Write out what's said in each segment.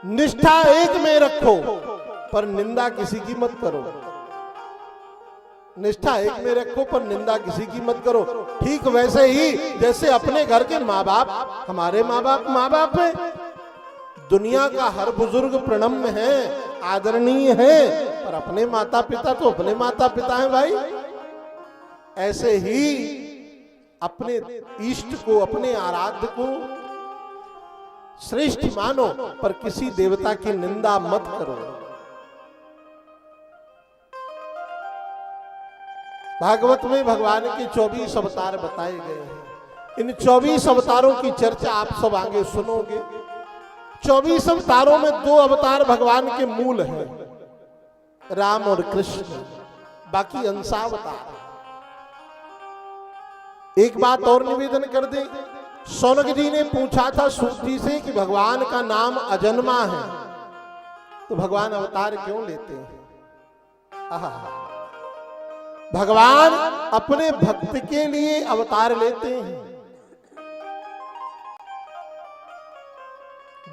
निष्ठा एक में रखो पर निंदा किसी की मत करो। निष्ठा एक में रखो पर निंदा किसी की मत करो। ठीक वैसे ही जैसे अपने घर के माँ बाप, हमारे माँ बाप हैं। दुनिया का हर बुजुर्ग प्रणम्य है, आदरणीय है, पर अपने माता पिता तो अपने माता पिता हैं भाई। ऐसे ही अपने इष्ट को, अपने आराध्य को श्रेष्ठ मानो पर किसी देवता की निंदा मत करो। भागवत में भगवान के 24 अवतार बताए गए हैं। इन 24 अवतारों की चर्चा आप सब आगे सुनोगे। 24 अवतारों में 2 अवतार भगवान के मूल हैं, राम और कृष्ण, बाकी अंशावतार। एक बात और निवेदन कर दे, शौनक जी ने पूछा था सूत जी से कि भगवान का नाम अजन्मा है तो भगवान अवतार क्यों लेते हैं? भगवान अपने भक्त के लिए अवतार लेते हैं।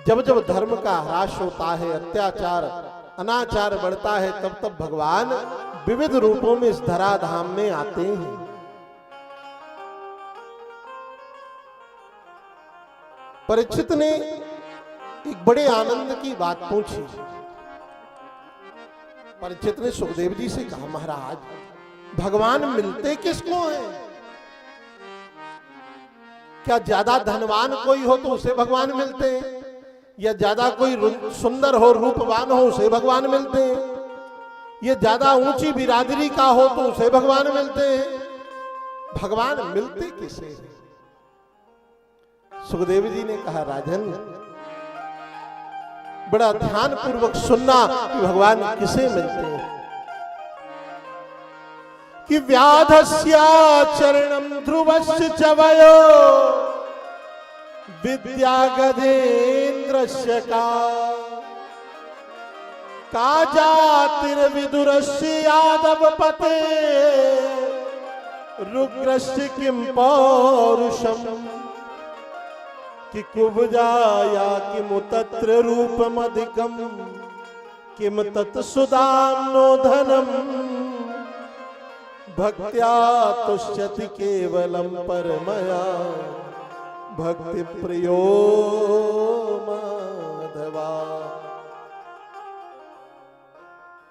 जब जब धर्म का ह्रास होता है, अत्याचार अनाचार बढ़ता है, तब तब भगवान विविध रूपों में इस धराधाम में आते हैं। परीक्षित ने एक बड़े आनंद की बात पूछी। परीक्षित ने सुखदेव जी से कहा, महाराज भगवान मिलते किसको हैं? क्या ज्यादा धनवान कोई हो तो उसे भगवान मिलते हैं, या ज्यादा कोई सुंदर हो, रूपवान हो, उसे भगवान मिलते हैं, या ज्यादा ऊंची बिरादरी का हो तो उसे भगवान मिलते हैं? भगवान मिलते किसे हैं? सुखदेव जी ने कहा, राजन बड़ा ध्यान पूर्वक सुनना कि भगवान किसे मिलते हैं। कि व्याधस्या चरणम ध्रुवस्य च वयो विद्या गजेन्द्रस्य का जातिर्विदुरस्य यादव पते रुग्रस्य किम पौरुषम कि कुब्जाया किमु तत्र रूपमधिकम किम तत्सुदाम्नो धनम भक्त्या तुष्यति केवलम परमया भक्ति प्रियो माधवा।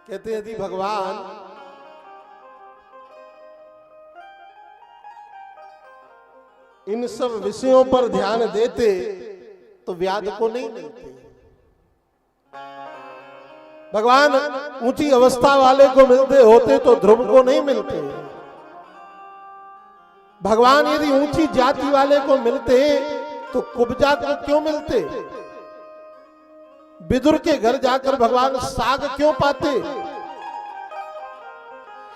कहते हैं यदि भगवान इन सब विषयों पर ध्यान देते तो व्याध को नहीं मिलते। भगवान ऊंची अवस्था वाले को मिलते होते तो ध्रुव को नहीं मिलते। भगवान यदि ऊंची जाति वाले को मिलते तो कुब्जा को क्यों मिलते? विदुर के घर जाकर भगवान साग क्यों पाते?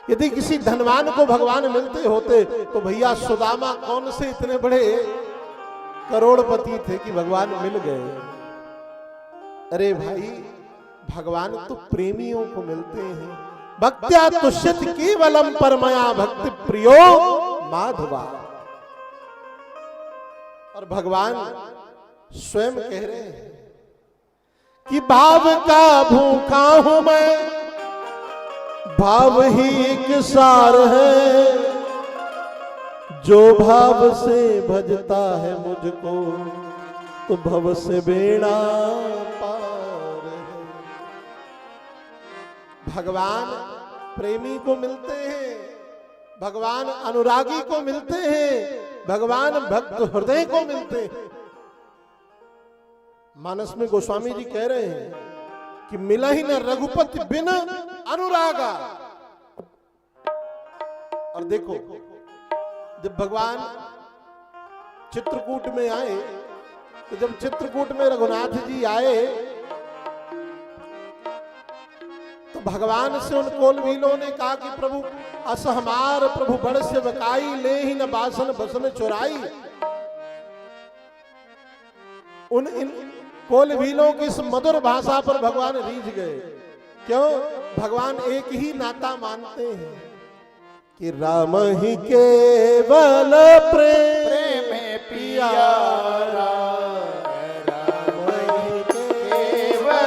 यदि किसी धनवान को भगवान मिलते होते तो भैया सुदामा कौन से इतने बड़े करोड़पति थे कि भगवान मिल गए। अरे भाई, भगवान तो प्रेमियों को मिलते हैं। भक्त्या तुष्यति केवलम परमया भक्ति प्रियो माधवा। और भगवान स्वयं कह रहे हैं कि भाव का भूखा हूं मैं, भाव ही एक सार है, जो भाव से भजता है मुझको तो भव से बेड़ा पार है। भगवान प्रेमी को मिलते हैं, भगवान अनुरागी को मिलते हैं, भगवान भक्त हृदय को मिलते हैं। मानस में गोस्वामी जी कह रहे हैं कि मिला ही न रघुपति बिन अनुरागा। और देखो, जब भगवान चित्रकूट में आए तो जब चित्रकूट में रघुनाथ जी आए तो भगवान से उन कोलवीलों ने कहा कि प्रभु अस हमार प्रभु बड़ से बकाई ले ही न बासन बसन चुराई। उन इन कोलवीलों की इस मधुर भाषा पर भगवान रीझ गए। क्यों? भगवान एक ही नाता मानते हैं कि राम ही केवल प्रेम प्यारा, राम ही केवल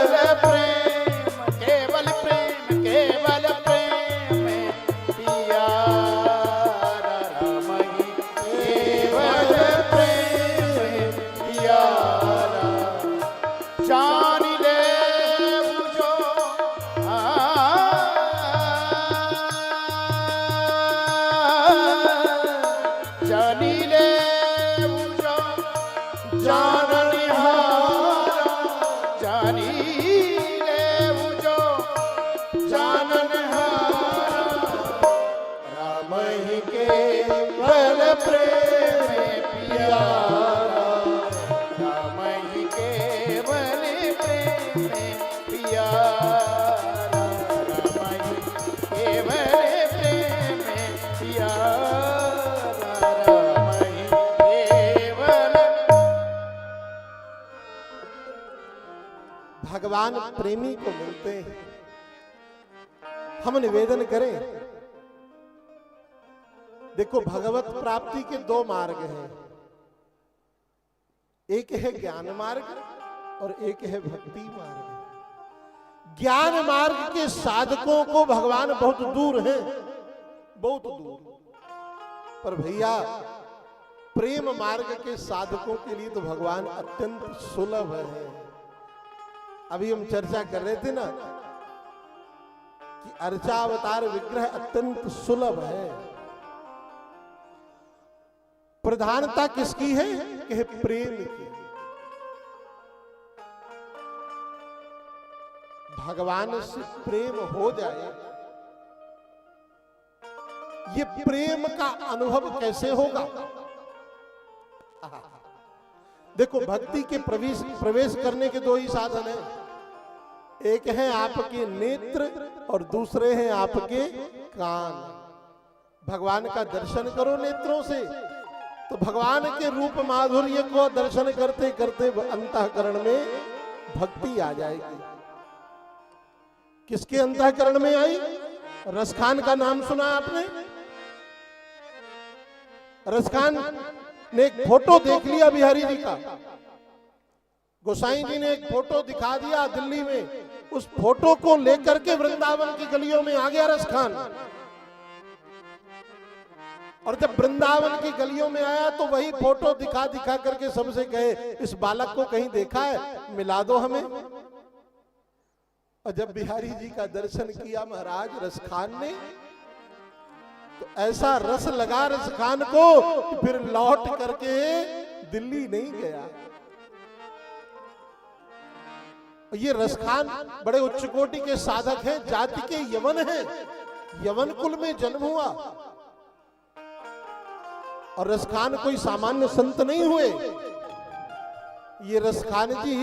जानी ले जो जानी ले जो जाननिहारा जानी ले जो जाननिहारा राम ही केवल प्रेम प्यारा राम ही केवल प्रेम प्यारा राम ही केवल प्रेम प्यारा राम ही केवल। भगवान प्रेमी को मिलते हैं। हम निवेदन करें, देखो भगवत प्राप्ति के दो मार्ग हैं, एक है ज्ञान मार्ग और एक है भक्ति मार्ग। ज्ञान मार्ग के साधकों को भगवान बहुत दूर हैं, बहुत दूर, पर भैया प्रेम मार्ग के साधकों के लिए तो भगवान अत्यंत सुलभ है। अभी हम चर्चा कर रहे थे ना कि अर्चावतार विग्रह अत्यंत सुलभ है। प्रधानता किसकी है कि प्रेम की। भगवान से प्रेम हो जाए, ये प्रेम का अनुभव कैसे होगा? देखो भक्ति के प्रवेश करने के दो ही साधन हैं, एक है आपके नेत्र और दूसरे हैं आपके कान। भगवान का दर्शन करो नेत्रों से तो भगवान के रूप माधुर्य को दर्शन करते करते अंतःकरण में भक्ति आ जाएगी। किसके अंतःकरण में आई? रसखान का नाम सुना आपने? रसखान ने एक फोटो देख लिया बिहारी जी का, गोसाई जी ने एक फोटो दिखा दिया दिल्ली में, उस फोटो को लेकर के वृंदावन की गलियों में आ गया रसखान। और जब वृंदावन की गलियों में आया तो वही फोटो दिखा दिखा करके सबसे कहे, इस बालक को कहीं देखा है, मिला दो हमें। और जब बिहारी जी का दर्शन किया महाराज रसखान ने, तो ऐसा रस लगा रसखान को कि फिर लौट करके दिल्ली नहीं गया। ये रसखान बड़े उच्च कोटि के साधक हैं, जाति के यवन हैं, यवन कुल में जन्म हुआ। और रसखान कोई सामान्य संत नहीं हुए। ये रसखान जी,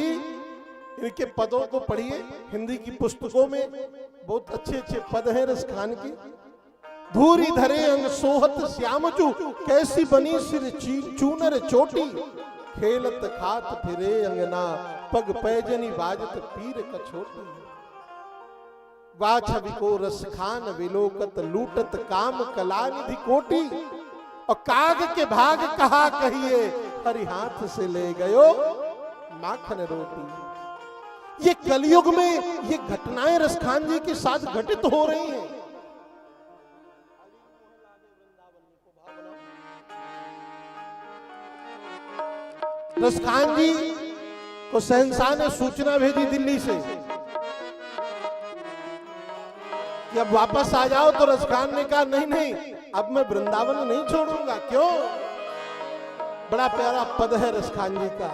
इनके पदों को पढ़िए, हिंदी की पुस्तकों में बहुत अच्छे अच्छे पद हैं रसखान की। धूरी धरे अंग सोहत श्यामचू, कैसी बनी सिर चूनर चोटी, खेलत खात फिरे अंगना, पग पैजनी बाजत पीर कछोटी। वाछवि को रसखान विलोकत, लूटत काम कला निधि कोटी, और काग के भाग कहा कहिए, हरि हाथ से ले गयो माखन रोटी। ये कलयुग में ये घटनाएं रसखान जी के साथ घटित हो रही हैं। रसखान जी को शहंशाह ने सूचना भेजी दिल्ली से कि अब वापस आ जाओ, तो रसखान ने कहा नहीं नहीं, अब मैं वृंदावन नहीं छोड़ूंगा। क्यों? बड़ा प्यारा पद है रसखान जी का,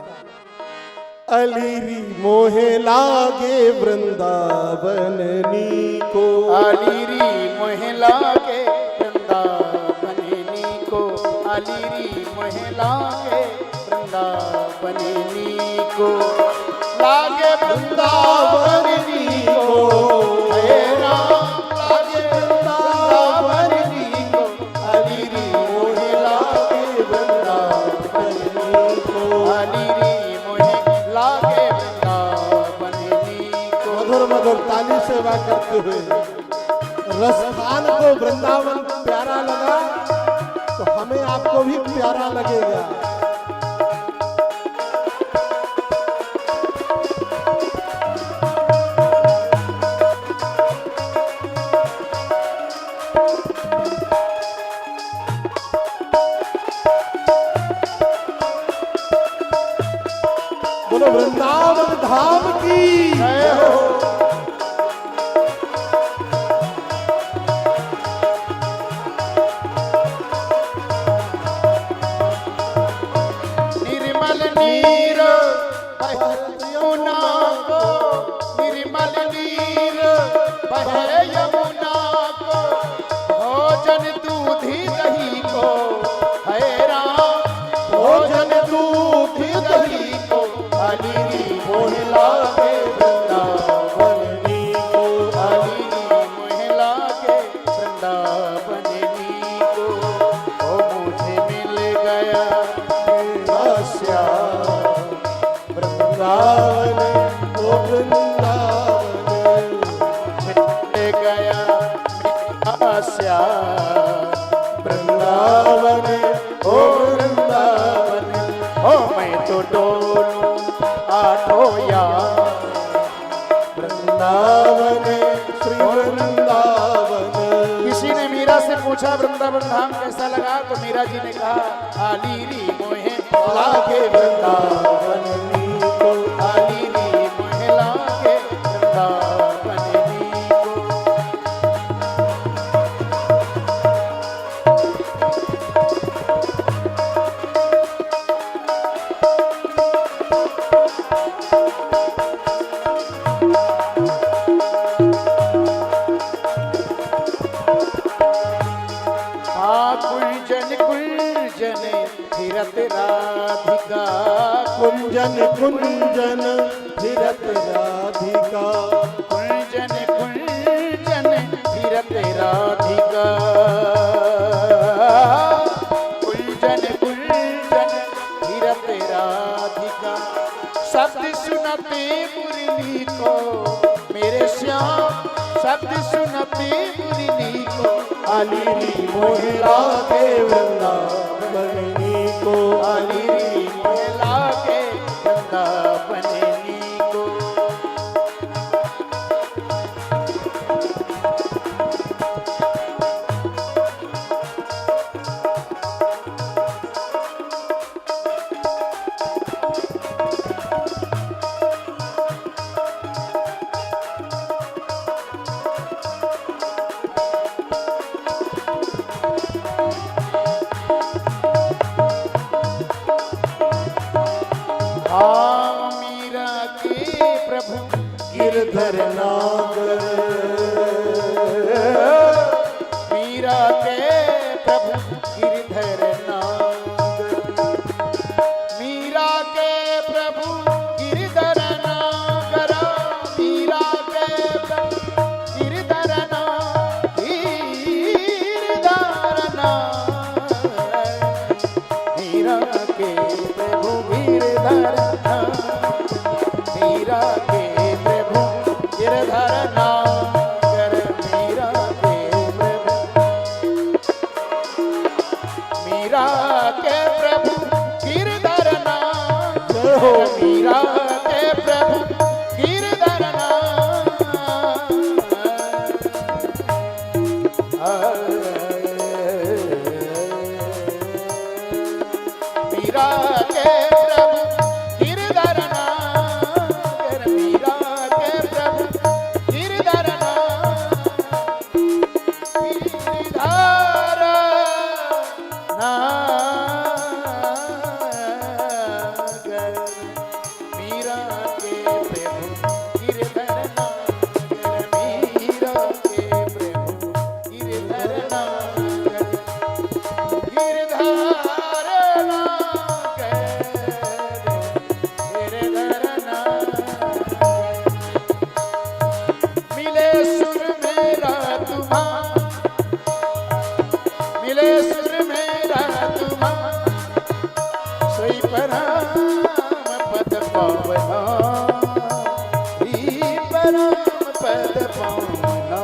अलीरी मोहे लागे वृंदावन नीको, अलीरी मोहे लागे वृंदावन नीको, अलीरी मोहे लागे वृंदावन नीको, लागे वृंदावन नीको, हे राम लागे वृंदावन नीको, अलीरी मोहे लागे वृंदावन नीको, अलीरी मोहे लागे वृंदावन नीको। मधुर मधुर ताली सेवा करते हुए रसखान को वृंदावन प्यारा लगा तो हमें आपको भी प्यारा लगेगा। बोलो वृंदावन धाम वृंदावन मिट गया आस्या वृंदावन ओ वृंदावन ओ मैं तो डोलूं आठों यार वृंदावन श्री वृंदावन। किसी ने मीरा से पूछा वृंदावन धाम कैसा लगा, तो मीरा जी ने कहा आली री मोहे लागे वृंदावन नीको आली री मोहे लागे वृंदावन नीको। कुंजन कुंजन फिरत राधिका कुंजन कुंजन फिरत राधिका कुंजन कुंजन फिरत राधिका कुंजन कुंजन फिरत राधिका शब्द सुनते मुरली को मेरे श्याम शब्द सुनते मुरली को आली री मोहे लागे वृंदावन नीको आली री मोहे लागे वृंदावन नीको। मीरा के प्रभु गिरधर नागर मीरा के प्रभु गिरधर नागर मीरा के प्रभु गिरधर नागर मीरा के प्रभु गिरधर नागर मीरा के प्रभु गिरधर मीरा के प्रभु गिरधर नागर मीरा के प्रभु मीरा के प्रभु गिरधर नागर मीरा के प्रभु गिरधर मीरा के प्रभु गिरधर नागर मीरा के प्रभु गिरधर गिरधर नागर मीरा के प्रभु गिरधर नागर मीरा के प्रभु गिरधर नागर मिले सुर मेरा तुम्हारा सोई पराम पद पावना पराम पद पावना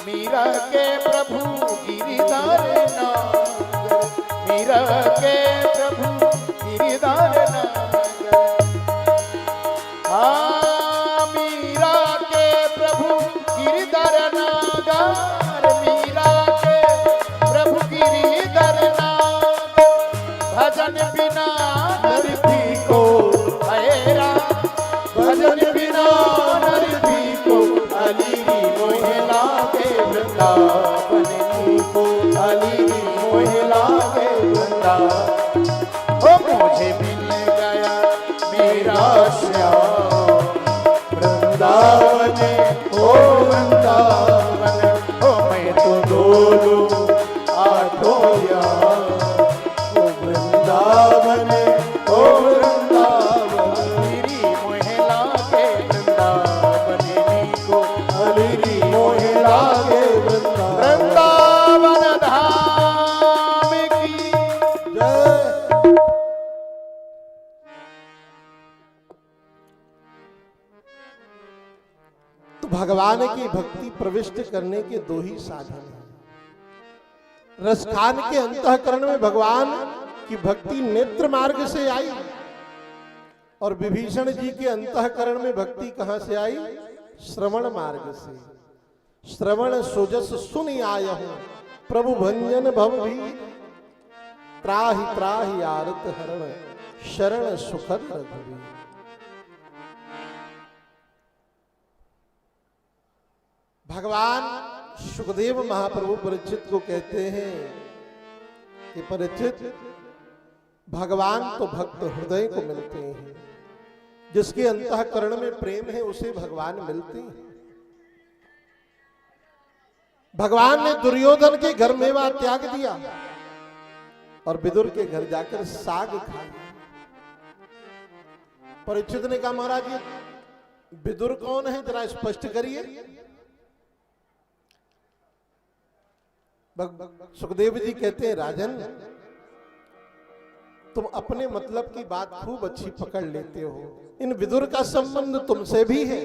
मीरा के प्रभु गिरिधर नागर मीरा के प्रभु गिरिधर नागर मीरा के प्रभु गिरधर नागर मीरा के प्रभु गिरधर नागर भजन बिना नरती को हैरा भजन बिना नरती को आली री मोहे लागे वृंदावन नीको आली री मोहे लागे वृंदावन। ओ मुझे मिल गया मेरा श्याम वृंदावन ओ वृंदावन ओ मैं तो डोलूं आठों यार ओ वृंदावन ओ वृंदावन मेरी मोहे लागे वृंदावन नीको आली री मोहे लागे वृंदावन। वृंदावन धाम की जय। भगवान की भक्ति प्रविष्ट करने के दो ही साधन हैं। रसखान के अंतःकरण में भगवान की भक्ति नेत्र मार्ग से आई, और विभीषण जी के अंतःकरण में भक्ति कहां से आई? श्रवण मार्ग से। श्रवण सोजस सुन आया हूं, प्रभु भंजन भव भी, त्राहि त्राहि आरत हरण, शरण सुखद रघुवीर। भगवान सुखदेव महाप्रभु परीक्षित को कहते हैं कि परीक्षित, भगवान तो भक्त हृदय को मिलते हैं, जिसके अंतःकरण में प्रेम है उसे भगवान मिलते हैं। भगवान ने दुर्योधन के घर मेवा त्याग दिया और विदुर के घर जाकर साग खाया। परीक्षित ने कहा, महाराज ये विदुर कौन है, जरा स्पष्ट करिए। सुखदेव जी कहते हैं, राजन तुम अपने मतलब की बात खूब अच्छी पकड़ लेते हो, इन विदुर का संबंध तुमसे भी है।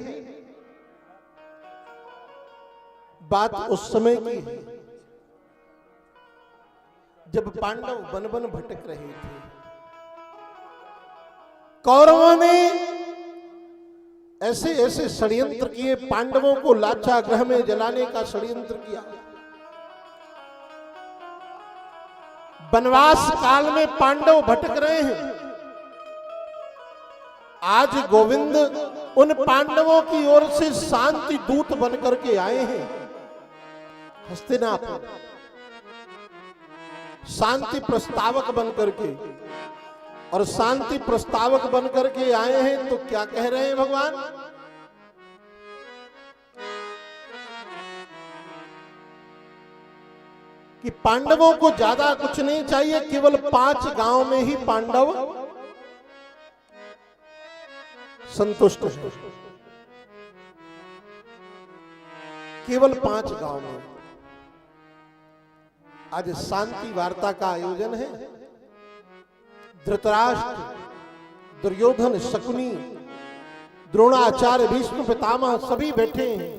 बात उस समय की है जब पांडव वन वन भटक रहे थे। कौरवों ने ऐसे ऐसे षड्यंत्र किए, पांडवों को लाक्षागृह में जलाने का षड्यंत्र किया। वनवास काल में पांडव भटक रहे हैं। आज गोविंद उन पांडवों की ओर से शांति दूत बनकर के आए हैं। हस्तिनापुर शांति प्रस्तावक बनकर के, और शांति प्रस्तावक बनकर के आए हैं तो क्या कह रहे हैं भगवान? कि पांडवों को ज्यादा कुछ नहीं चाहिए, केवल 5 गांव में ही पांडव संतुष्ट हैं। केवल 5 गांव में। आज शांति वार्ता का आयोजन है। धृतराष्ट्र, दुर्योधन, शकुनी, द्रोणाचार्य, भीष्म पितामह सभी बैठे हैं।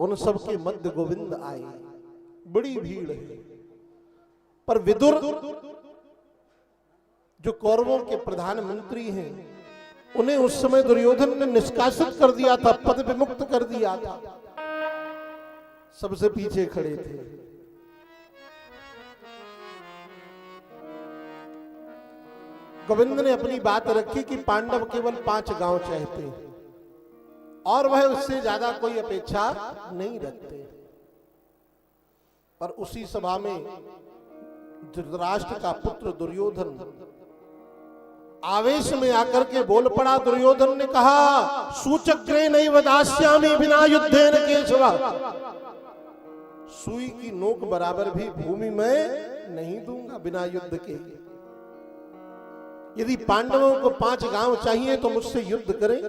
उन सब के मध्य गोविंद आए। बड़ी भीड़ है। पर विदुर जो कौरवों के प्रधानमंत्री हैं, उन्हें उस समय दुर्योधन ने निष्कासित कर दिया था, पद विमुक्त कर दिया था। सबसे पीछे खड़े थे। गोविंद ने अपनी बात रखी कि पांडव केवल 5 गांव चाहते हैं और वह उससे ज्यादा कोई अपेक्षा नहीं रखते। पर उसी सभा में धृतराष्ट्र का पुत्र दुर्योधन आवेश में आकर के बोल पड़ा। दुर्योधन ने कहा, सूचक्रे नैव दास्यामि बिना युद्धेन केशव। सुई की नोक बराबर भी भूमि में नहीं दूंगा बिना युद्ध के। यदि पांडवों को 5 गांव चाहिए तो मुझसे युद्ध करें।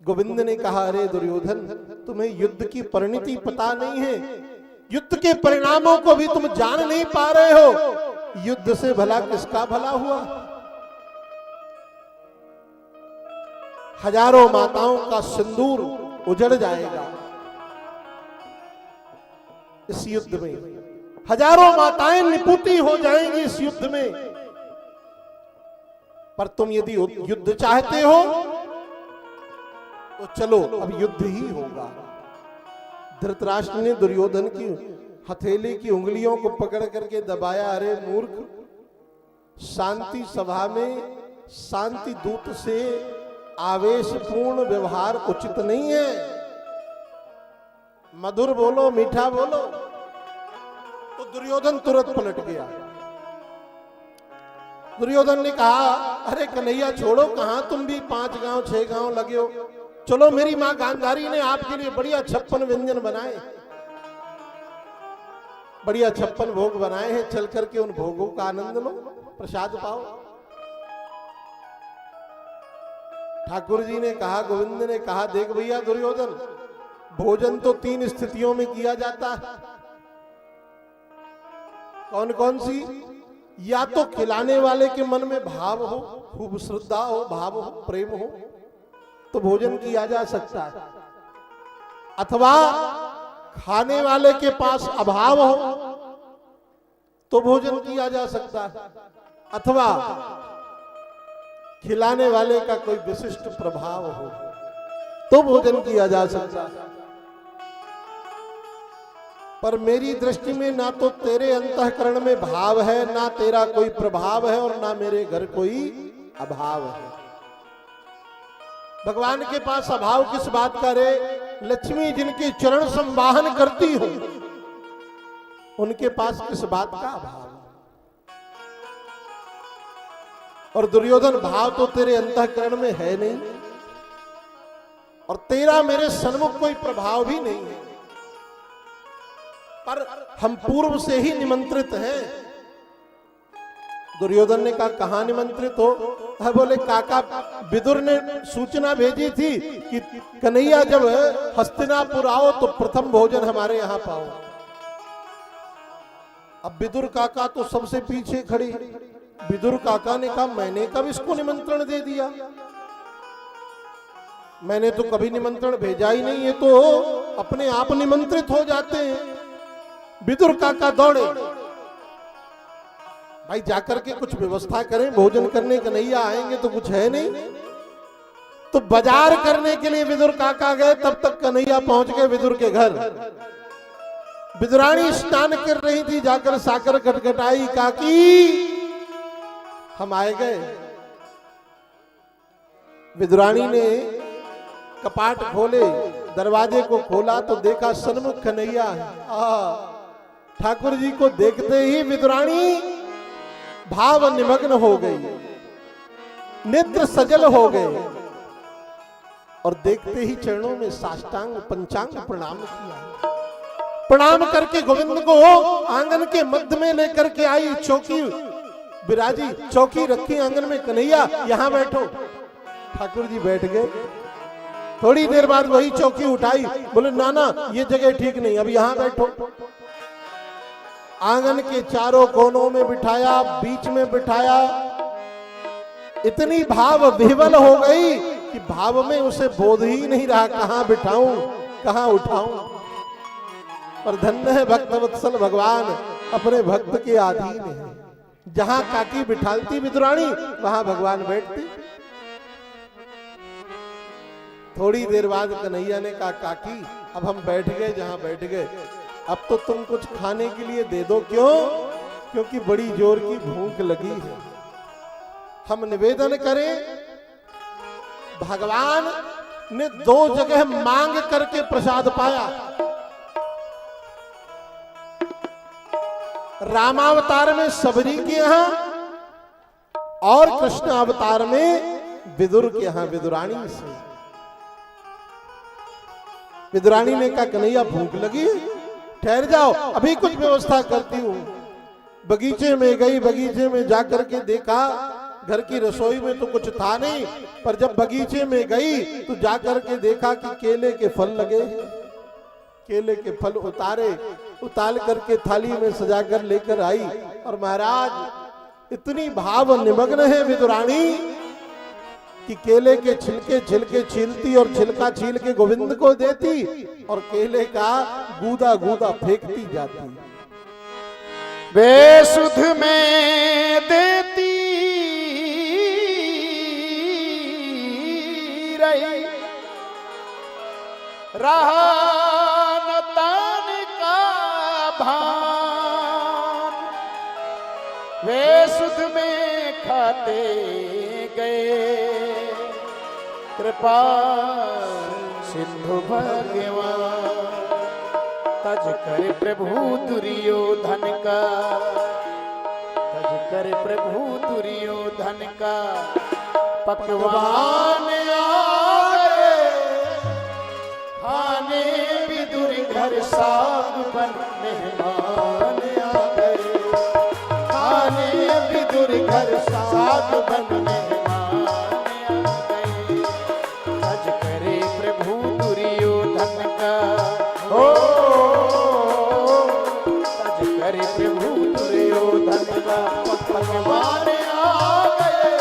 गोविंद ने कहा, अरे दुर्योधन, तुम्हें युद्ध की परिणति पता नहीं है, युद्ध के परिणामों को भी तुम जान नहीं पा रहे हो। युद्ध से भला किसका भला हुआ? हजारों माताओं का सिंदूर उजड़ जाएगा इस युद्ध में। हजारों माताएं निपुटी हो जाएंगी इस युद्ध में। पर तुम यदि युद्ध चाहते हो तो चलो, अब युद्ध ही होगा। धृतराष्ट्र ने दुर्योधन की हथेली की उंगलियों को पकड़ करके दबाया। अरे मूर्ख, शांति सभा में शांति दूत से आवेशपूर्ण व्यवहार उचित नहीं है। मधुर बोलो, मीठा बोलो। तो दुर्योधन तुरंत पलट गया। दुर्योधन ने कहा, अरे कन्हैया छोड़ो, कहां तुम भी 5 गांव 6 गांव लगे हो। चलो, मेरी मां गांधारी ने आपके लिए बढ़िया 56 व्यंजन बनाए, बढ़िया 56 भोग बनाए हैं। चल करके उन भोगों का आनंद लो, प्रसाद पाओ। ठाकुर जी ने कहा, गोविंद ने कहा, देख भैया दुर्योधन, भोजन तो 3 स्थितियों में किया जाता है। कौन कौन सी? या तो खिलाने वाले के मन में भाव हो, खूब श्रद्धा हो, भाव हो, प्रेम हो, तो भोजन किया जा सकता है, अथवा खाने वाले के पास अभाव हो तो भोजन किया जा सकता है, अथवा खिलाने वाले का कोई विशिष्ट प्रभाव हो तो भोजन किया जा सकता है। पर मेरी दृष्टि में ना तो तेरे अंतःकरण में भाव है, ना तेरा कोई प्रभाव है, और ना मेरे घर कोई अभाव है। भगवान के पास अभाव किस बात का रे? लक्ष्मी जिनके चरण संवाहन करती हो उनके पास किस बात का अभाव? और दुर्योधन, भाव तो तेरे अंतःकरण में है नहीं, और तेरा मेरे सन्मुख कोई प्रभाव भी नहीं है, पर हम पूर्व से ही निमंत्रित हैं। दुर्योधन ने कहा, कहां निमंत्रित हो? बोले, काका विदुर ने सूचना भेजी थी कि कन्हैया जब हस्तिनापुर आओ तो प्रथम भोजन हमारे यहां पाओ। अब विदुर काका तो सबसे पीछे खड़ी। विदुर काका ने कहा, मैंने कब इसको निमंत्रण दे दिया? मैंने तो कभी निमंत्रण भेजा ही नहीं, है तो अपने आप निमंत्रित हो जाते हैं। विदुर काका दौड़े, भाई जाकर के कुछ व्यवस्था करें, भोजन करने कन्हैया आएंगे तो कुछ है नहीं। तो बाजार करने के लिए विदुर काका गए, तब तक कन्हैया पहुंच गए विदुर के घर। विदुरानी स्नान कर रही थी, जाकर साकर खटखटाई, काकी हम आए गए। विदुरानी ने कपाट खोले, दरवाजे को खोला तो देखा सन्मुख कन्हैया है। ठाकुर जी को देखते ही विदुरानी भाव निमग्न हो गई, नेत्र सजल हो गए, और देखते ही चरणों में साष्टांग पंचांग प्रणाम किया। प्रणाम करके गोविंद को आंगन के मध्य में लेकर के आई। चौकी बिराजी, चौकी रखी आंगन में, कन्हैया यहां बैठो। ठाकुर जी बैठ गए। थोड़ी देर बाद वही चौकी उठाई, बोले, नाना ये जगह ठीक नहीं, अब यहां बैठो। आंगन के चारों कोनों में बिठाया, बीच में बिठाया। इतनी भाव विह्वल हो गई कि भाव में उसे बोध ही नहीं रहा, कहां बिठाऊं कहां उठाऊं। और धन्य है भक्त वत्सल भगवान, अपने भक्त के अधीन है। जहां काकी बिठालती विदुरानी, वहां भगवान बैठते। थोड़ी देर बाद कन्हैया ने कहा, काकी अब हम बैठ गए जहां बैठ गए, अब तो तुम कुछ खाने के लिए दे दो। क्यों? क्योंकि बड़ी जोर की भूख लगी है। हम निवेदन करें, भगवान ने 2 जगह मांग करके प्रसाद पाया। रामावतार में सबरी के यहां, और कृष्ण अवतार में विदुर के यहां विदुरानी से। विदुरानी ने कहा, कन्हैया भूख लगी है, ठहर जाओ, अभी कुछ व्यवस्था करती हूं। बगीचे में गई, बगीचे में जाकर के देखा, घर की रसोई में तो कुछ था नहीं, पर जब बगीचे में गई तो जाकर के देखा कि केले के फल लगे हैं। केले के फल उतार करके थाली में सजाकर लेकर आई। और महाराज इतनी भाव निमग्न है विदुरानी कि केले के छिलके छीलती और छिलका छील के गोविंद को देती, और केले का गूदा गूदा फेंकती जाती। वे सुध में देती रही, रहा न तान का भान। वे सुध में खाते गए, कृपा सिंधु भगवान। तज कर प्रभु दुर्योधन का, तज कर प्रभु दुर्योधन का। पकवान आए खाने विदुर घर, साग बन मेहमान आ गए। खाने विदुर घर, साग बन मेहमान आ गए। तज करे प्रभु दुर्योधन का, हो तज करे प्रभु दुर्योधन का। पकवान आ गए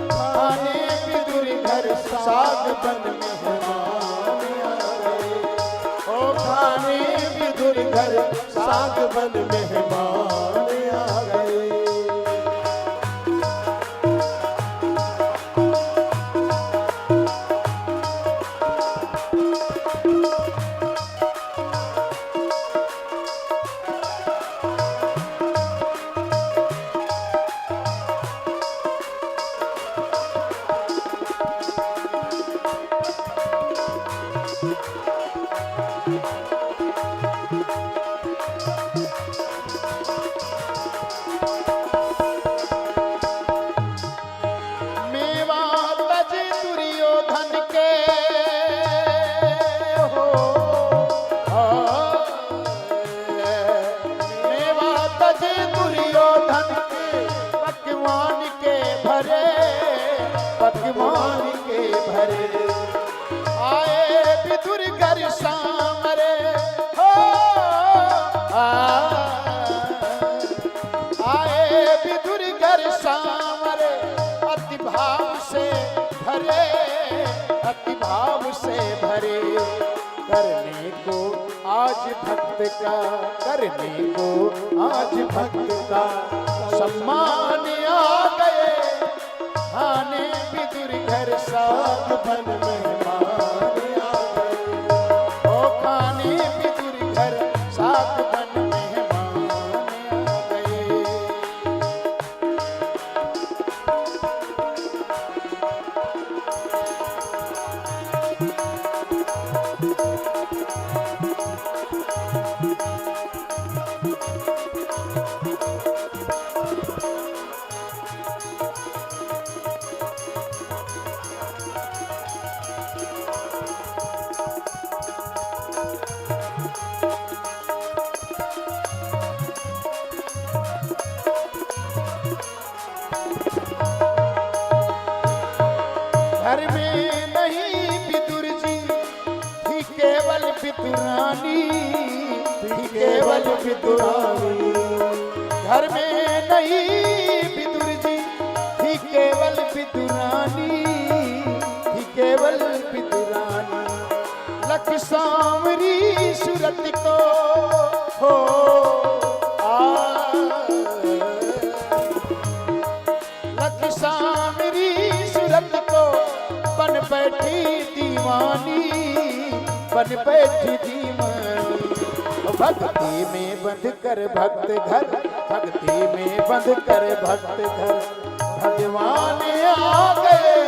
खाने विदुर घर साग बन मेहमान आ गए। ओ खाने विदुर घर साग बन मेहमान आ गए। मेवा तज दुर्योधन के हो मेवा तज दुर्योधन के पकवान के भरे पकवान के भरे आए विदुर घर सामरे हो आए विदुर घर सामरे अति भाव से भरे अति भाव से भरे करने को आज भक्त का करने को आज भक्त का सम्मान आ गए। खाने विदुर घर साग बन मेहमान आ गए। ओ खाने विदुर घर साग बन मेहमान आ गए। घर में नहीं विदुर जी थी केवल विदुरानी थी केवल विदुरानी। घर में नहीं विदुर जी थी केवल विदुरानी थी केवल विदुरानी। लख सांवरी सूरत को हो लख सांवरी सूरत को बन बैठी दीवानी बन बैठी दीवानी। भक्ति में बंध कर भक्त घर भक्ति में बंध कर भक्त घर भगवान आ गए।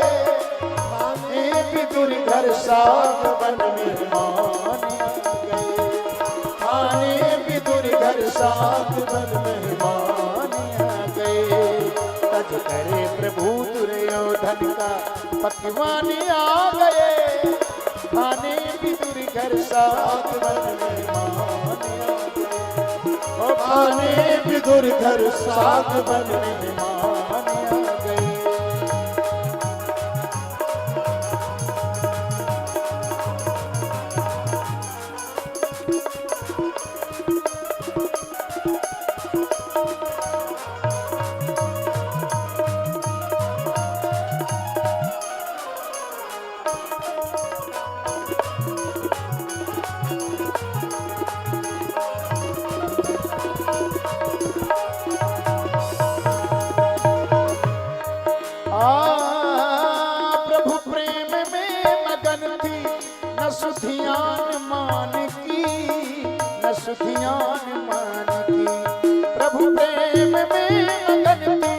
खाने विदुर घर साग बन मेहमान आ गए। खाने विदुर घर साग बन मेहमान आ गए। तज करे प्रभु दुर्योधन का पकवान आ गए। खाने विदुर घर साग बन मेहमान आ गए। ओ खाने विदुर घर साग बन मेहमान आ गए। प्रभु प्रेम में मगन थी न सुधियान मान की न सुधियान मान की। प्रभु प्रेम में मगन थी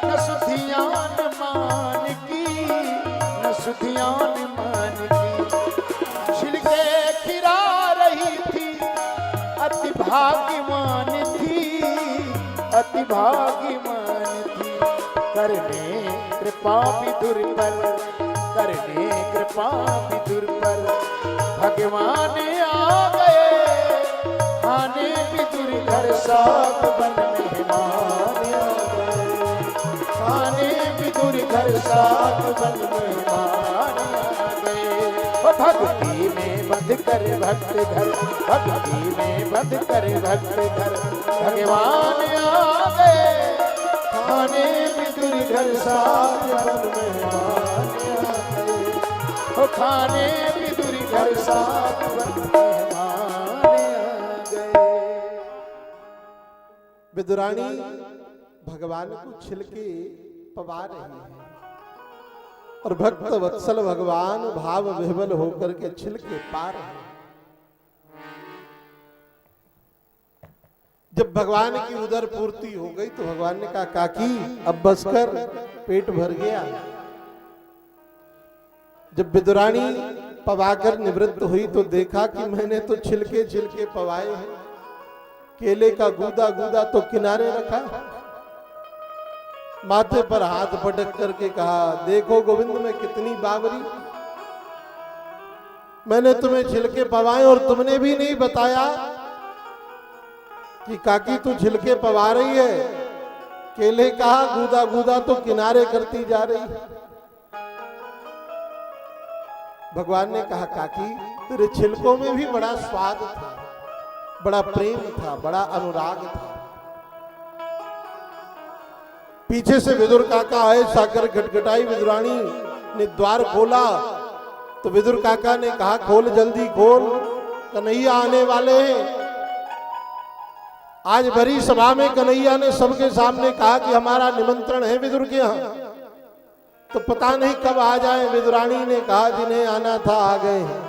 न सुधियान मान की न सुधियान मान की। छिलके खिरा रही थी अति भाग्यवान थी अति भाग्यवान थी। करने कृपा विदुर पर करने कृपा विदुर पर भगवान आ गए। खाने विदुर घर साग बन मेहमान आ गए। खाने विदुर घर साग बन मेहमान आ गए। भक्ति में बंध कर भक्त घर भक्ति में बंध कर भक्त घर भगवान आ गए। खाने विदुर घर साग बन मेहमान आ गए। ओ खाने विदुरी घर साथ मेहमान आ गए। विदुरानी भगवान को छिलके पवा रही है और भक्त वत्सल भगवान भाव विह्वल होकर के छिलके पा रहे हैं। जब भगवान की उदर पूर्ति हो गई तो भगवान ने कहा काकी अब बस कर, पेट भर गया। जब विदुरानी पवाकर निवृत्त हुई तो देखा कि मैंने तो छिलके छिलके पवाए हैं, केले का गूदा गूदा तो किनारे रखा। माथे पर हाथ पटक करके कहा देखो गोविंद मैं कितनी बावरी, मैंने तुम्हें छिलके पवाए और तुमने भी नहीं बताया कि काकी तू छिलके पवा रही है, केले कहा गूदा गूदा तो किनारे करती जा रही है। भगवान ने कहा काकी तेरे छिलकों में भी बड़ा स्वाद था, बड़ा प्रेम था, बड़ा अनुराग था। पीछे से विदुर काका आए, साकर खटखटाई, विदुरानी ने द्वार खोला तो विदुर काका ने कहा खोल जल्दी खोल, कन्हैया आने वाले हैं। आज भरी सभा में कन्हैया ने सबके सामने कहा कि हमारा निमंत्रण है विदुर के यहाँ, तो पता नहीं कब आ जाए। विदुरानी ने कहा जिन्हें आना था आ गए हैं,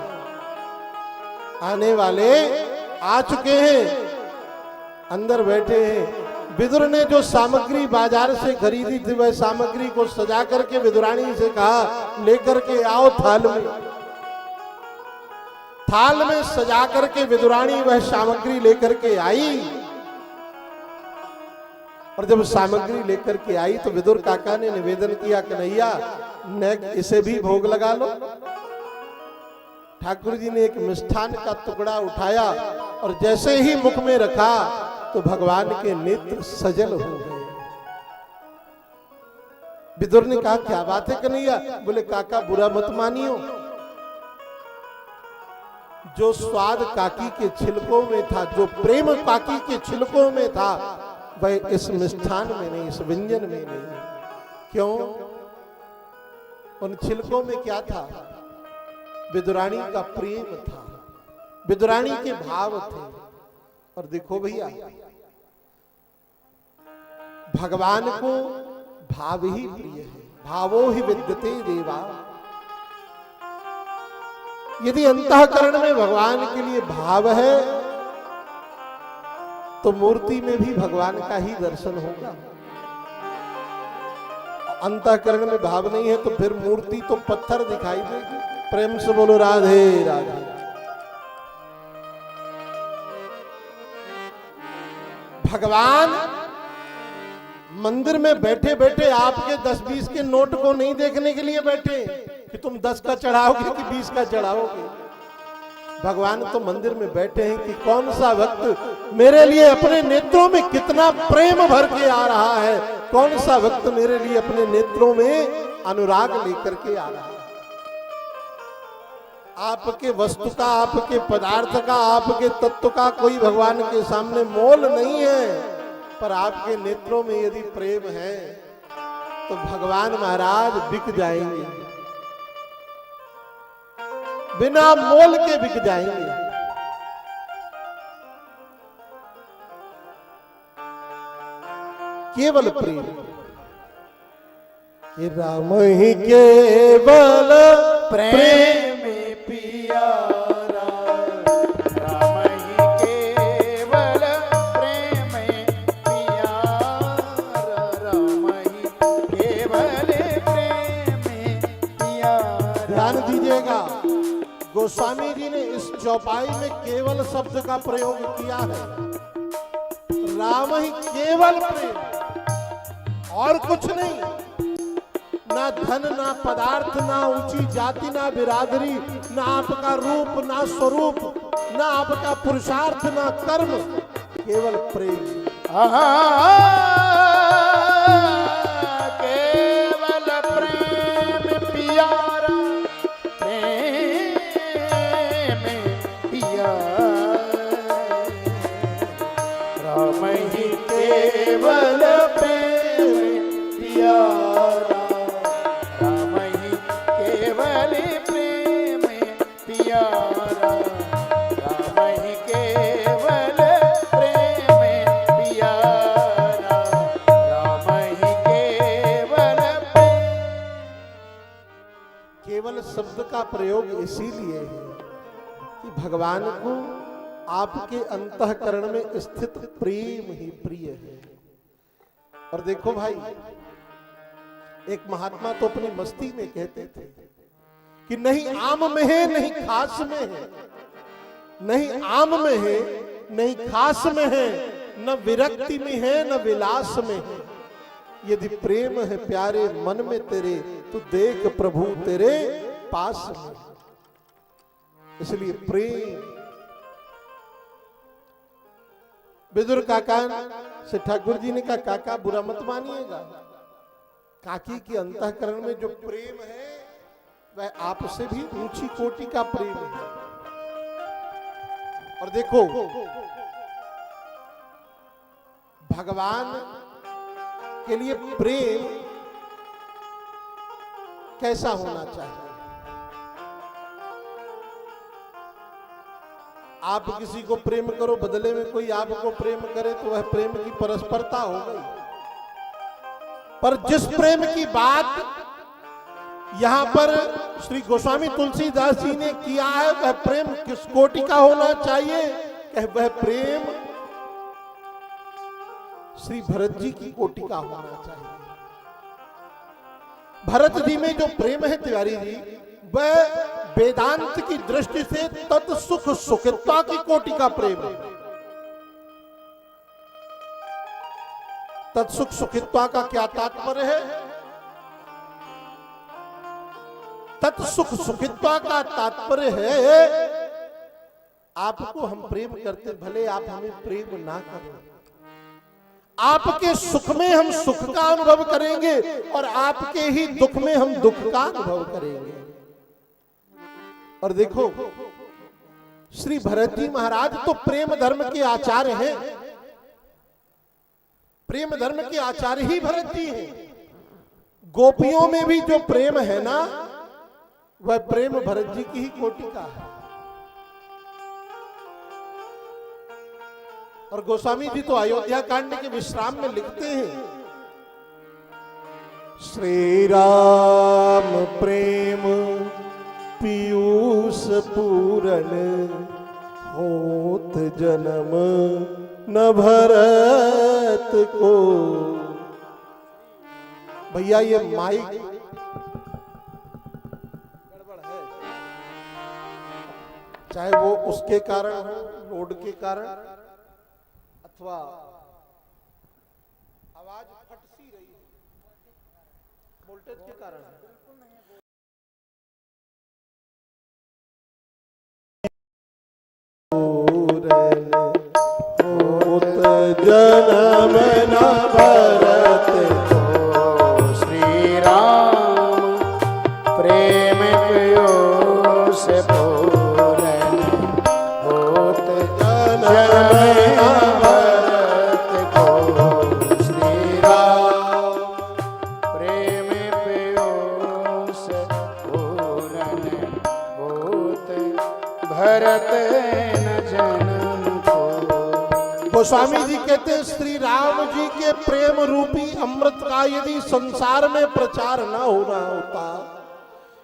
आने वाले आ चुके हैं, अंदर बैठे हैं। विदुर ने जो सामग्री बाजार से खरीदी थी वह सामग्री को सजा करके विदुरानी से कहा लेकर के आओ थाल में। थाल में सजा करके विदुरानी वह सामग्री लेकर के आई और जब सामग्री लेकर के आई तो विदुर काका ने निवेदन किया कन्हैया न इसे भी भोग लगा लो। ठाकुर जी ने एक मिष्ठान का टुकड़ा उठाया और जैसे ही मुख में रखा तो भगवान के नेत्र सजल हो गए। विदुर ने कहा क्या बात है कन्हैया? बोले काका बुरा मत मानियो, जो स्वाद काकी के छिलकों में था, जो प्रेम काकी के छिलकों में था वह इस मिष्ठान में नहीं, इस व्यंजन में नहीं। क्यों? उन छिलकों में क्या था? विदुरानी का प्रेम था, विदुरानी के भाव थे। और देखो भैया भगवान को भाव ही प्रिय है, भावो ही विद्यते देवा। यदि अंतःकरण में भगवान के लिए भाव है तो मूर्ति में भी भगवान का ही दर्शन होगा। अंतःकरण में भाव नहीं है तो फिर मूर्ति तो पत्थर दिखाई देगी। प्रेम से बोलो राधे राधे। भगवान मंदिर में बैठे बैठे आपके 10-20 के नोट को नहीं देखने के लिए बैठे कि तुम 10 का चढ़ाओगे कि 20 का चढ़ाओगे। भगवान तो मंदिर में बैठे हैं कि कौन सा भक्त मेरे लिए अपने नेत्रों में कितना प्रेम भर के आ रहा है, कौन सा भक्त मेरे लिए अपने नेत्रों में अनुराग लेकर के आ रहा है। आपके वस्तु का, आपके पदार्थ का, आपके तत्व का कोई भगवान के सामने मोल नहीं है, पर आपके नेत्रों में यदि प्रेम है तो भगवान महाराज बिक जाएंगे, बिना मोल के बिक जाएंगे। केवल प्रेम, कि राम ही केवल प्रेम पियारा, राम ही केवल प्रेम पियारा, राम ही केवल प्रेम पियारा। ध्यान दीजिएगा, गोस्वामी जी ने इस चौपाई में केवल शब्द का प्रयोग किया है। राम ही केवल प्रेम, और कुछ नहीं। ना धन, ना पदार्थ, ना ऊंची जाति, ना बिरादरी, ना आपका रूप, ना स्वरूप, ना आपका पुरुषार्थ, ना कर्म, केवल प्रेम। केवल प्रेम पियारा, प्रेम पियारा, राम ही केवल प्रेम पियारा, राम ही केवल प्रेम केवल शब्द का प्रयोग इसीलिए है कि भगवान को आपके अंतःकरण में स्थित प्रेम ही प्रिय है। और देखो भाई, एक महात्मा तो अपनी मस्ती में कहते थे कि नहीं आम में है नहीं खास में है, नहीं आम में है नहीं खास में है, न विरक्ति में है न विलास में है। यदि प्रेम है प्यारे मन में तेरे, तो देख प्रभु तेरे पास में। इसलिए प्रेम। बिदुर काका से ठाकुर जी ने कहा, काका बुरा मत मानिएगा, काकी के अंतःकरण में जो प्रेम है वह आपसे भी ऊंची कोटि का प्रेम है। और देखो भगवान के लिए प्रेम कैसा होना चाहिए। आप किसी को प्रेम करो, बदले में कोई आपको प्रेम करे, तो वह प्रेम की परस्परता हो गई। पर जिस प्रेम की बात यहां पर श्री गोस्वामी तुलसीदास जी ने किया है, वह प्रेम किस कोटि का होना चाहिए? वह प्रेम श्री भरत जी की कोटि का होना चाहिए। भरत जी में जो प्रेम है तिवारी जी, वह वेदांत की दृष्टि से तत्सुख सुखित्वा की कोटि का प्रेम है। तत्सुख सुखित्वा का क्या तात्पर्य है? तत्सुख सुखित्वा का तात्पर्य है आपको हम प्रेम करते, भले आप हमें प्रेम ना करें, आपके सुख में हम सुख का अनुभव करेंगे और आपके ही दुख में हम दुख का अनुभव करेंगे। और देखो श्री भरत जी महाराज तो प्रेम धर्म के आचार्य हैं, प्रेम धर्म के आचार्य ही भरत जी हैं। गोपियों में भी जो प्रेम है ना, वह प्रेम भरत जी की ही कोटि का है। और गोस्वामी जी तो अयोध्या कांड के विश्राम में लिखते हैं, श्री राम प्रेम पीयूष पूरन, होत जन्म न भरत को। भैया ये माइक गड़बड़ है, चाहे वो उसके कारण हो, लोड के कारण, अथवा आवाज फट सी रही है, वोल्टेज के कारण है। जन्म न भरत को, श्री राम प्रेम पीयूष पूरन, होत जन्म न भरत को, श्री राम प्रेम पीयूष पूरन, होत भरत न जन्म को। गोस्वामी जी कहते हैं, श्री राम जी के प्रेम रूपी अमृत का यदि संसार में प्रचार न होना होता,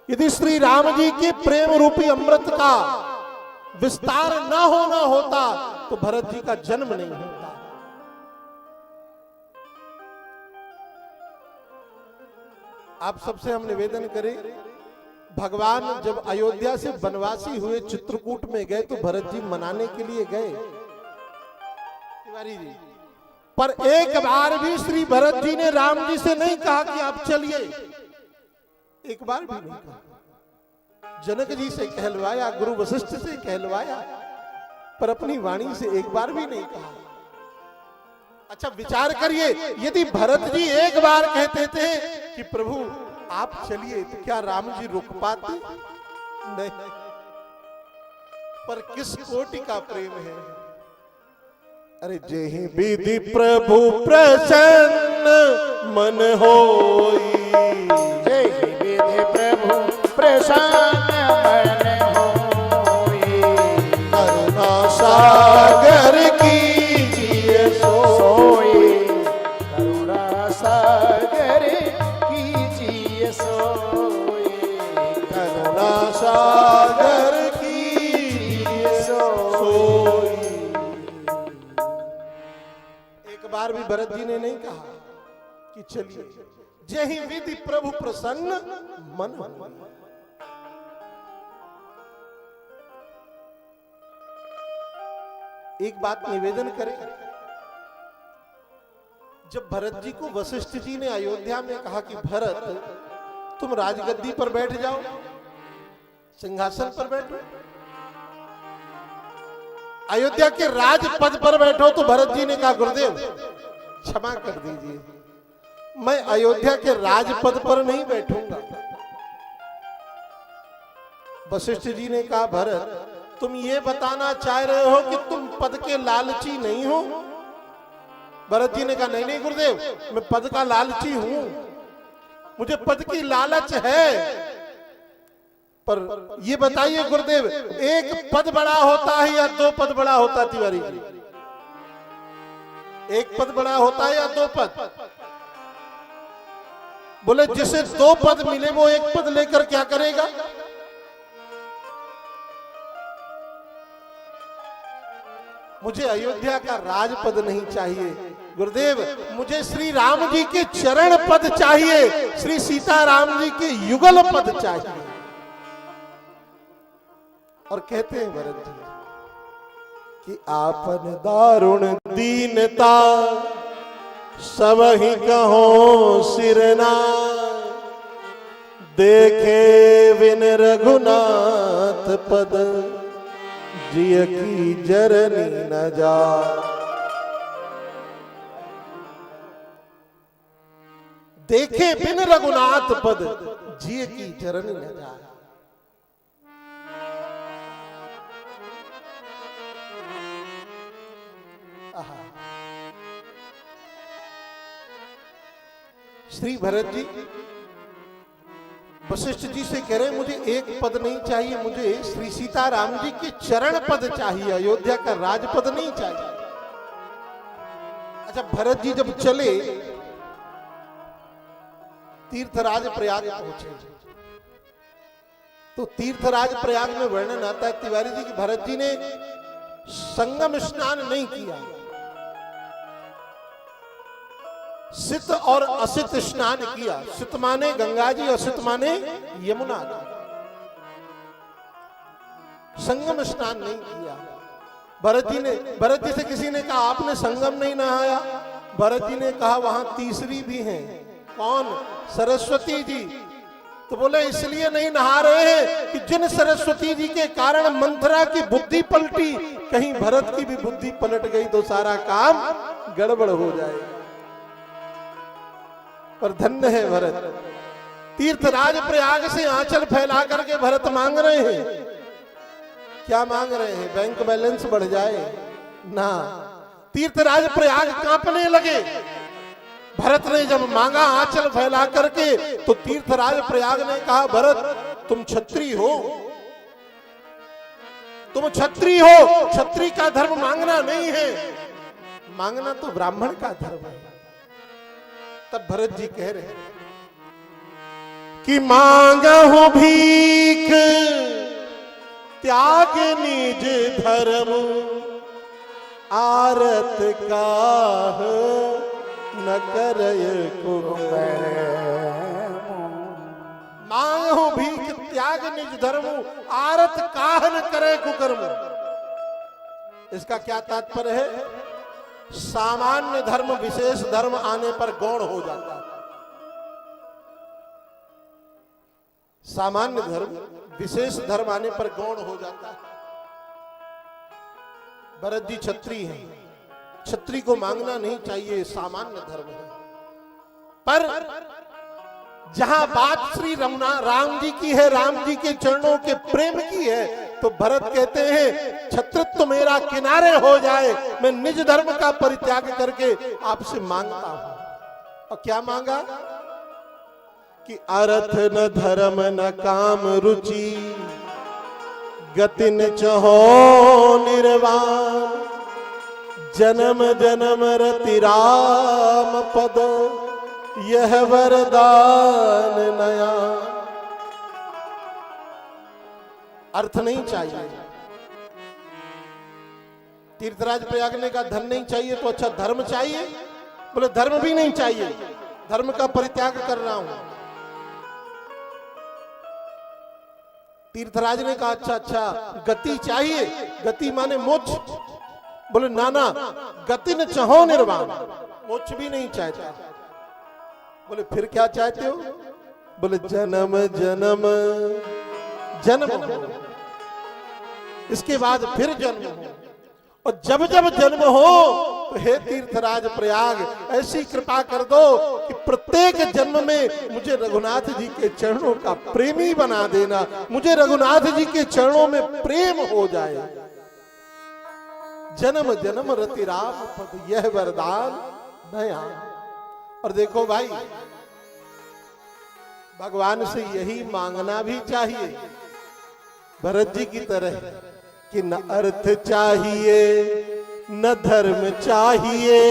यदि श्री राम जी के प्रेम रूपी अमृत का विस्तार न होना होता, तो भरत जी का जन्म नहीं होता। आप सबसे हम निवेदन करें, भगवान जब अयोध्या से वनवासी हुए, चित्रकूट में गए, तो भरत जी मनाने के लिए गए जी, पर एक बार भी श्री भरत जी ने राम जी से नहीं कहा कि आप चलिए, एक बार भी नहीं कहा। जनक जी से कहलवाया, गुरु वशिष्ठ से कहलवाया, पर अपनी वाणी से एक बार भी नहीं कहा। अच्छा विचार करिए, यदि भरत जी एक बार कहते थे कि प्रभु आप चलिए, तो क्या राम जी रुक पाते? नहीं। पर किस कोटि का प्रेम है। अरे जेहि विधि प्रभु प्रसन्न मन होई, जेहि विधि प्रभु प्रसन्न मन होई, करुणा सागर कीजिए सोई, करुणा सागर कीजिए सोई, भरत जी ने नहीं कहा कि चलिए, जही विधि प्रभु प्रसन्न मन होई। एक बात निवेदन करें, जब भरत जी को वशिष्ठ जी ने अयोध्या में कहा कि भरत तुम राजगद्दी पर बैठ जाओ, सिंहासन पर बैठो, अयोध्या के राजपद पर बैठो, तो भरत जी ने कहा गुरुदेव क्षमा कर दीजिए, मैं अयोध्या के राजपद पर नहीं बैठूंगा। वशिष्ठ जी ने कहा भरत तुम ये बताना चाह रहे हो कि तुम पद के लालची नहीं हो? भरत जी ने कहा नहीं नहीं गुरुदेव, मैं पद का लालची हूं, मुझे पद की लालच है, पर ये बताइए गुरुदेव, एक पद बड़ा होता है या दो पद बड़ा होता है? तिवारी जी, एक पद बड़ा होता है या दो पद? बोले जिसे दो पद मिले वो एक पद लेकर क्या करेगा? मुझे अयोध्या का राजपद नहीं चाहिए गुरुदेव, मुझे श्री राम जी के चरण पद चाहिए, श्री सीताराम जी के युगल पद चाहिए। और कहते हैं भरत जी कि आपन दारुण दीनता सब ही कहो सिरना, देखे बिन रघुनाथ पद जिय की जरनी न जा। देखे बिन रघुनाथ पद जिय की जरनी न जा। श्री भरत जी वशिष्ठ जी से कह रहे हैं मुझे एक पद नहीं चाहिए, मुझे श्री सीताराम जी के चरण पद चाहिए, अयोध्या का राजपद नहीं चाहिए। अच्छा, भरत जी जब चले तीर्थराज प्रयाग पहुंचे, तो तीर्थराज प्रयाग में वर्णन आता है तिवारी जी की भरत जी ने संगम स्नान नहीं किया, सित और असित स्नान किया। सित माने गंगा जी, असित माने यमुना जी। संगम स्नान नहीं किया भरत जी से किसी ने कहा आपने संगम नहीं नहाया? भरत जी ने कहा वहां तीसरी भी है। कौन? सरस्वती जी। तो बोले इसलिए नहीं नहा रहे हैं कि जिन सरस्वती जी के कारण मंथरा की बुद्धि पलटी, कहीं भरत की भी बुद्धि पलट गई तो सारा काम गड़बड़ हो जाएगा। पर धन्य है भरत, तीर्थराज प्रयाग से आंचल फैला करके भरत मांग रहे हैं। क्या मांग रहे हैं? बैंक बैलेंस बढ़ जाए ना। तीर्थराज प्रयाग कांपने लगे। भरत ने जब मांगा आंचल फैला करके, तो तीर्थराज प्रयाग ने कहा भरत तुम क्षत्रिय हो, तुम क्षत्रिय हो, क्षत्रिय का धर्म मांगना नहीं है, मांगना तो ब्राह्मण का धर्म है। तब भरत जी कह रहे हैं कि मांगहु भीख त्याग निज धर्म, आरत काह न करय कुकर्म। मांगहु भीख त्याग निज धर्म, आरत काह न करे कुकर्म। इसका क्या तात्पर्य है? सामान्य धर्म विशेष धर्म आने पर गौण हो जाता है। सामान्य धर्म विशेष धर्म आने पर गौण हो जाता है। भरत जी क्षत्रिय हैं, क्षत्रिय को मांगना नहीं चाहिए, सामान्य धर्म है। पर जहां बात श्री राम जी की है, राम जी के चरणों के प्रेम की है, तो भरत कहते हैं क्षत्रित्व मेरा किनारे हो जाए, मैं निज धर्म का परित्याग करके आपसे मांगता हूं। और क्या मांगा? कि अर्थ न धर्म न काम रुचि, गति न चहो निर्वाण, जन्म जन्म रति राम पद, यह वरदान नया। अर्थ नहीं चाहिए। तीर्थराज प्रयाग ने कहा धन नहीं चाहिए तो अच्छा धर्म चाहिए। बोले धर्म भी नहीं चाहिए, धर्म का परित्याग कर रहा हूं। तीर्थराज ने कहा अच्छा अच्छा, गति चाहिए, गति माने मोक्ष। बोले ना ना, गति न चाहो निर्वाण, मोक्ष भी नहीं चाहता। बोले फिर क्या चाहते हो? बोले जन्म जन्म जन्म हो, इसके बाद फिर जन्म हो, और जब जब जन्म हो तो हे तीर्थराज प्रयाग ऐसी कृपा कर दो कि प्रत्येक जन्म में मुझे रघुनाथ जी के चरणों का प्रेमी बना देना, मुझे रघुनाथ जी के चरणों में प्रेम हो जाए। जन्म जन्म रति राम पद यह वरदान नया। और देखो भाई, भगवान से यही मांगना भी चाहिए, भरत जी की तरह, कि न अर्थ चाहिए न धर्म चाहिए,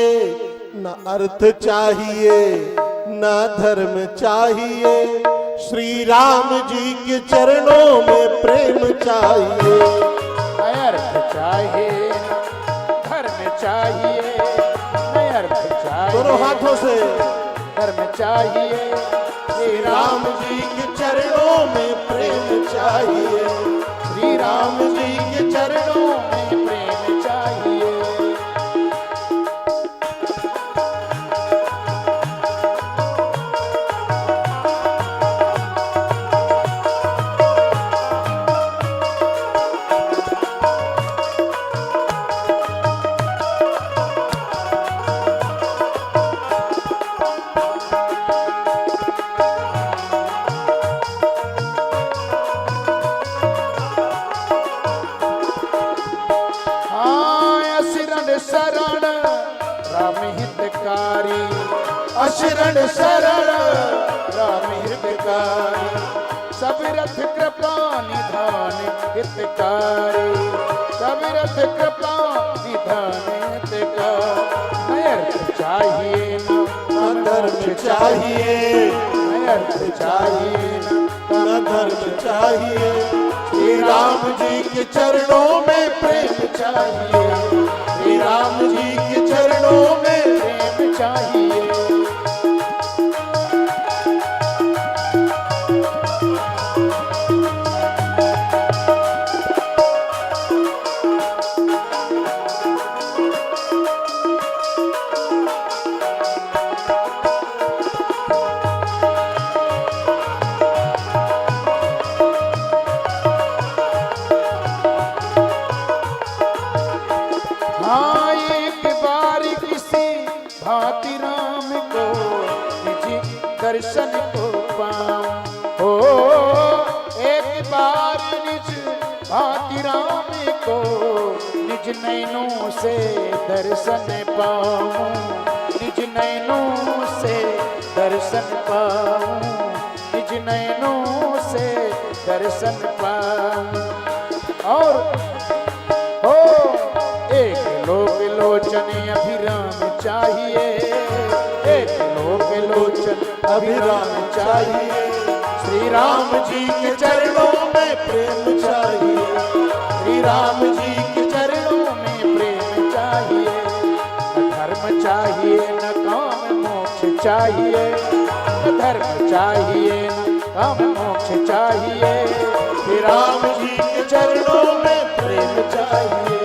न अर्थ चाहिए न धर्म चाहिए, श्री राम जी के चरणों में प्रेम चाहिए। न अर्थ चाहिए न धर्म चाहिए, न अर्थ चाहिए दोनों हाथों से धर्म चाहिए, श्री राम जी के चरणों में प्रेम चाहिए, श्री राम जी के चरणों में प्रेम चाहिए। शरण राम हितकारी, अशरण शरण राम हितकारी, सब रथ कृपा निधान हितकारी, सब रथ कृपा निधान हितकारी। न अर्थ चाहिए न धर्म चाहिए, न अर्थ चाहिए न धर्म चाहिए, श्री राम जी के चरणों में प्रेम चाहिए, श्री राम जी के चरणों में प्रेम चाहिए। हाँ एक बार किसी भांति राम को निज दर्शन को पाऊं, हो एक बार निज भांति राम को निज नैनों से दर्शन पाऊं, निज नैनों से दर्शन पाऊं, निज नैनों से दर्शन पाऊं। और हो एक लोक लोचन अभिराम चाहिए, एक लोक लोचन अभिराम चाहिए, श्री राम जी के चरणों में प्रेम चाहिए, श्री राम जी के चरणों में प्रेम चाहिए। न धर्म चाहिए न काम मोक्ष चाहिए, न धर्म चाहिए न काम मोक्ष चाहिए, श्री राम जी के चरणों में प्रेम चाहिए,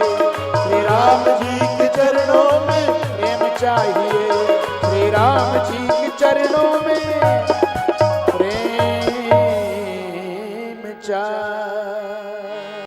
श्री राम जी के चरणों में प्रेम चाहिए, श्री राम जी के चरणों में